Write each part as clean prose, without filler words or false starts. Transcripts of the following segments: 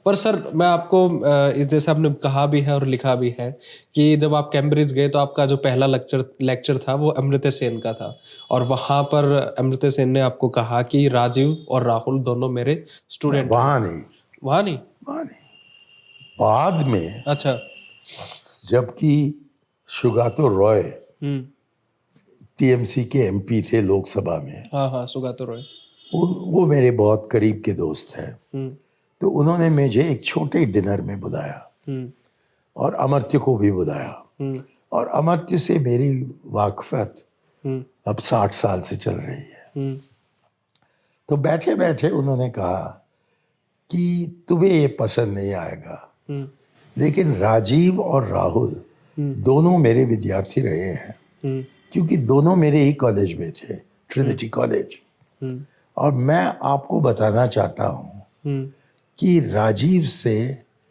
पर सर मैं आपको जैसे आपने कहा भी है और लिखा भी है कि जब आप कैम्ब्रिज गए तो आपका जो पहला लेक्चर था वो अमर्त्य सेन का था, और वहां पर अमर्त्य सेन ने आपको कहा कि राजीव और राहुल दोनों मेरे स्टूडेंट हैं। वहाँ नहीं, वहां नहीं? वहाँ नहीं, बाद में, अच्छा। जबकि सुगातो रॉय टीएमसी के एमपी थे लोकसभा में, हाँ हाँ, सुगातो रॉय। वो मेरे बहुत करीब के दोस्त हैं। हम्म तो उन्होंने मुझे एक छोटे डिनर में बुलाया हम्म और अमर्त्य को भी बुलाया। हम्म और अमर्त्य से मेरी वाकफत हम्म अब 60 साल से चल रही है। हम्म तो बैठे बैठे उन्होंने कहा कि तुम्हें ये पसंद नहीं आएगा, हम्म लेकिन राजीव और राहुल दोनों मेरे विद्यार्थी रहे हैं, हम्म क्योंकि दोनों मेरे ही कॉलेज में थे, ट्रिनिटी कॉलेज। हम्म और मैं आपको बताना चाहता हूँ हम्म कि राजीव से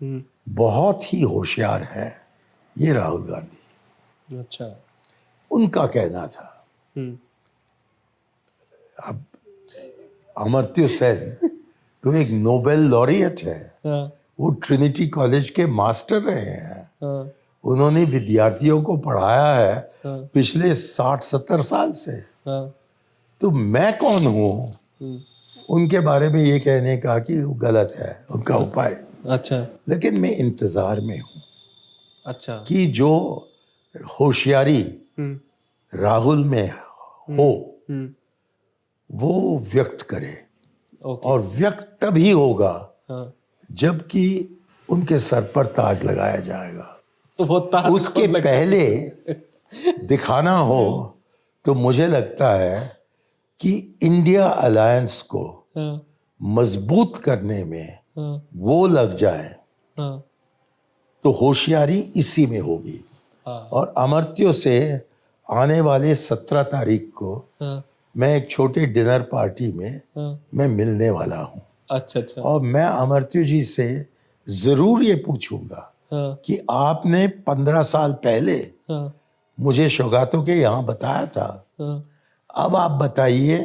हम्म बहुत ही होशियार है ये राहुल गांधी, अच्छा। उनका कहना था। हम्म अब अमर्त्य सेन तो एक नोबेल लॉरिएट है, हाँ वो ट्रिनिटी कॉलेज के मास्टर रहे हैं, हाँ उन्होंने विद्यार्थियों को पढ़ाया है हाँ पिछले 60-70 साल से। हाँ। तो मैं कौन हूँ हम्म उनके बारे में ये कहने का कि वो गलत है उनका उपाय। अच्छा लेकिन मैं इंतजार में हूँ अच्छा। कि जो होशियारी हम्म राहुल में हो हम्म वो व्यक्त करे, ओके। और व्यक्त तभी होगा हाँ, जबकि उनके सर पर ताज लगाया जाएगा। तो वो ताज उसके कौन लगा? पहले दिखाना हो तो मुझे लगता है कि इंडिया अलायंस को हाँ मजबूत करने में हाँ वो लग जाए हाँ तो होशियारी इसी में होगी। हाँ और अमर्त्यों से आने वाले 17 तारीख को हाँ मैं एक छोटे डिनर पार्टी में हाँ। मैं मिलने वाला हूँ, अच्छा अच्छा। और मैं अमर्त्य जी से जरूर ये पूछूंगा हाँ कि आपने 15 साल पहले हाँ मुझे सौगातों के यहाँ बताया था, हाँ। अब आप बताइए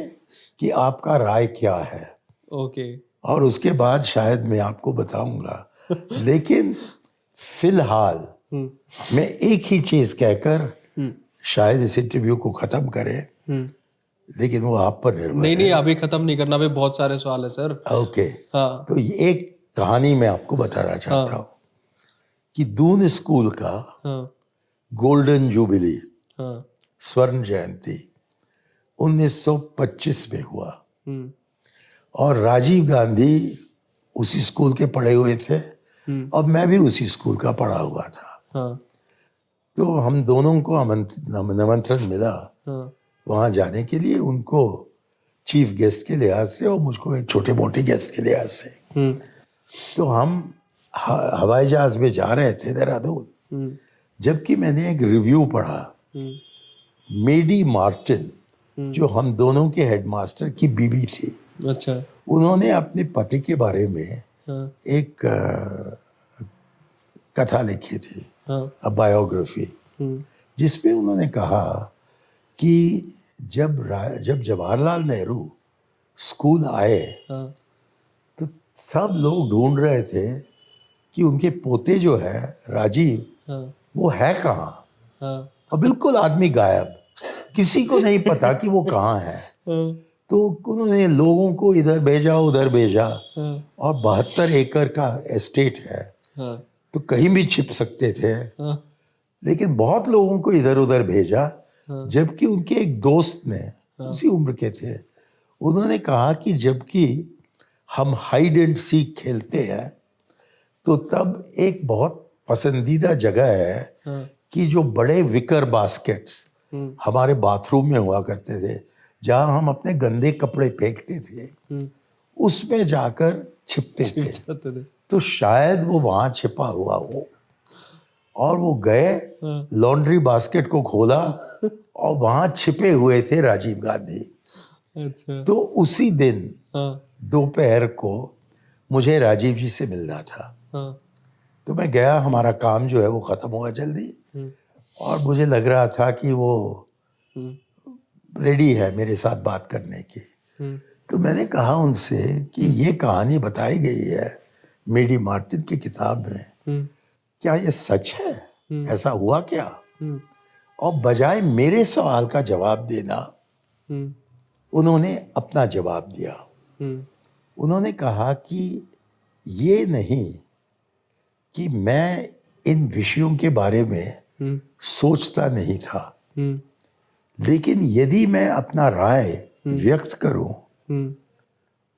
कि आपका राय क्या है। ओके। और उसके बाद शायद मैं आपको बताऊंगा। लेकिन फिलहाल मैं एक ही चीज कहकर शायद इस इंटरव्यू को खत्म करें, लेकिन वो आप पर निर्भर नहीं है। नहीं, अभी खत्म नहीं करना, अभी बहुत सारे सवाल है सर। ओके। हाँ तो ये एक कहानी मैं आपको बताना चाहता हूँ कि दून स्कूल का हाँ गोल्डन जुबिली, हाँ। स्वर्ण जयंती 1925 में हुआ, हम्म और राजीव गांधी उसी स्कूल के पढ़े हुए थे और मैं भी उसी स्कूल का पढ़ा हुआ था। हाँ तो हम दोनों को निमंत्रण मिला हाँ वहाँ जाने के लिए, उनको चीफ गेस्ट के लिहाज से और मुझको एक छोटे मोटे गेस्ट के लिहाज से। तो हम हवाई जहाज में जा रहे थे देहरादून, जबकि मैंने एक रिव्यू पढ़ा। मेडी मार्टिन, जो हम दोनों के हेडमास्टर की बीवी थी, अच्छा। उन्होंने अपने पति के बारे में हाँ एक कथा लिखी थी, हाँ बायोग्राफी, जिसमें उन्होंने कहा कि जब जवाहरलाल नेहरू स्कूल आए हाँ तो सब लोग ढूंढ रहे थे कि उनके पोते जो है राजीव, हाँ वो है कहाँ। हाँ और बिल्कुल आदमी गायब, किसी को नहीं पता कि वो कहाँ है। हाँ तो उन्होंने लोगों को इधर भेजा उधर भेजा, हाँ और 72 एकड़ का एस्टेट है, हाँ तो कहीं भी छिप सकते थे। हाँ लेकिन बहुत लोगों को इधर उधर भेजा, जबकि उनके एक दोस्त ने, उसी उम्र के थे, उन्होंने कहा कि जबकि हम हाइड एंड सीक खेलते हैं तो तब एक बहुत पसंदीदा जगह है कि जो बड़े विकर बास्केट्स हमारे बाथरूम में हुआ करते थे, जहां हम अपने गंदे कपड़े फेंकते थे, उसमें जाकर छिपते थे। तो शायद वो वहां छिपा हुआ हो। और वो गए, लॉन्ड्री बास्केट को खोला और वहां छिपे हुए थे राजीव गांधी। अच्छा। तो उसी दिन हाँ दोपहर को मुझे राजीव जी से मिलना था। हाँ तो मैं गया, हमारा काम जो है वो ख़त्म हुआ जल्दी, और मुझे लग रहा था कि वो रेडी है मेरे साथ बात करने की। तो मैंने कहा उनसे कि ये कहानी बताई गई है मेडी मार्टिन की किताब में, क्या ये सच है, ऐसा हुआ क्या? और बजाय मेरे सवाल का जवाब देना, उन्होंने अपना जवाब दिया। उन्होंने कहा कि ये नहीं कि मैं इन विषयों के बारे में सोचता नहीं था, लेकिन यदि मैं अपना राय व्यक्त करूं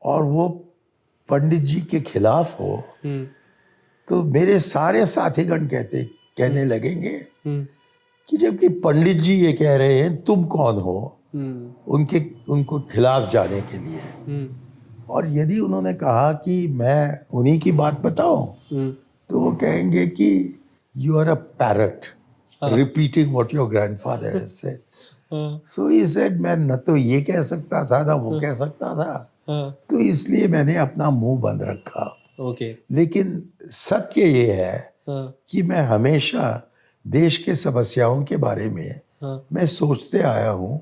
और वो पंडित जी के खिलाफ हो, तो मेरे सारे साथीगण कहने लगेंगे कि जबकि पंडित जी ये कह रहे हैं, तुम कौन हो उनको खिलाफ जाने के लिए। और यदि उन्होंने कहा कि मैं उन्हीं की बात बताऊं, तो वो कहेंगे कि you are a parrot repeating what your grandfather has said. So he said, मैं न तो ये कह सकता था ना वो कह सकता था, तो इसलिए मैंने अपना मुंह बंद रखा। लेकिन सत्य ये है कि मैं हमेशा देश के समस्याओं के बारे में मैं सोचते आया हूँ,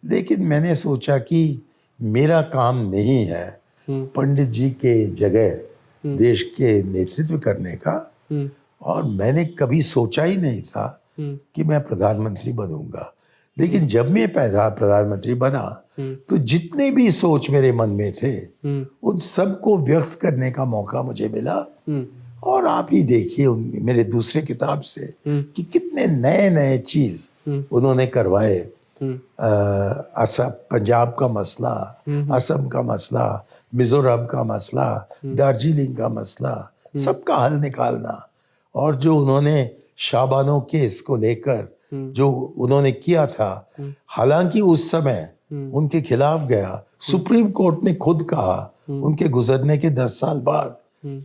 लेकिन मैंने सोचा कि मेरा काम नहीं है पंडित जी के जगह देश के नेतृत्व करने का, और मैंने कभी सोचा ही नहीं था कि मैं प्रधानमंत्री बनूंगा। लेकिन जब मैं प्रधानमंत्री बना, तो जितने भी सोच मेरे मन में थे उन सबको व्यक्त करने का मौका मुझे मिला। और आप ही देखिए मेरे दूसरे किताब से कि कितने नए नए चीज उन्होंने करवाए। असम, पंजाब का मसला, असम का मसला, मिजोरम का मसला, दार्जिलिंग का मसला, सबका हल निकालना। और जो उन्होंने शाबानो केस को लेकर जो उन्होंने किया था, हालांकि उस समय उनके खिलाफ गया, सुप्रीम कोर्ट ने खुद कहा उनके गुजरने के 10 साल बाद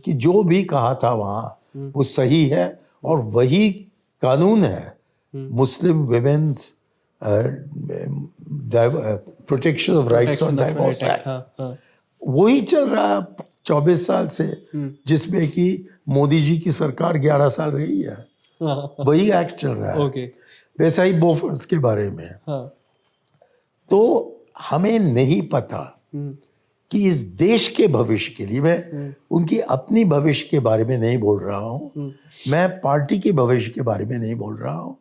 कि जो भी कहा था वहां वो सही है और वही कानून है, Muslim women's protection of rights on divorce act. वही चल रहा है 24 साल से, जिसमें कि मोदी जी की सरकार 11 साल रही है, वही एक्ट चल रहा है। वैसा ही बोफर्स के बारे में। तो हमें नहीं पता कि इस देश के भविष्य के लिए, मैं उनकी अपनी भविष्य के बारे में नहीं बोल रहा हूँ, मैं पार्टी के भविष्य के बारे में नहीं बोल रहा हूँ,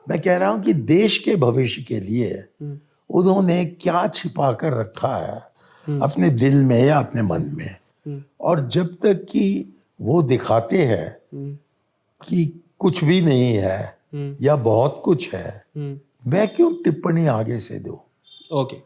मैं कह रहा हूँ कि देश के भविष्य के लिए उन्होंने क्या छिपा कर रखा है अपने दिल में या अपने मन में। और जब तक कि वो दिखाते हैं कि कुछ भी नहीं है या बहुत कुछ है, मैं क्यों टिप्पणी आगे से दूं। ओके।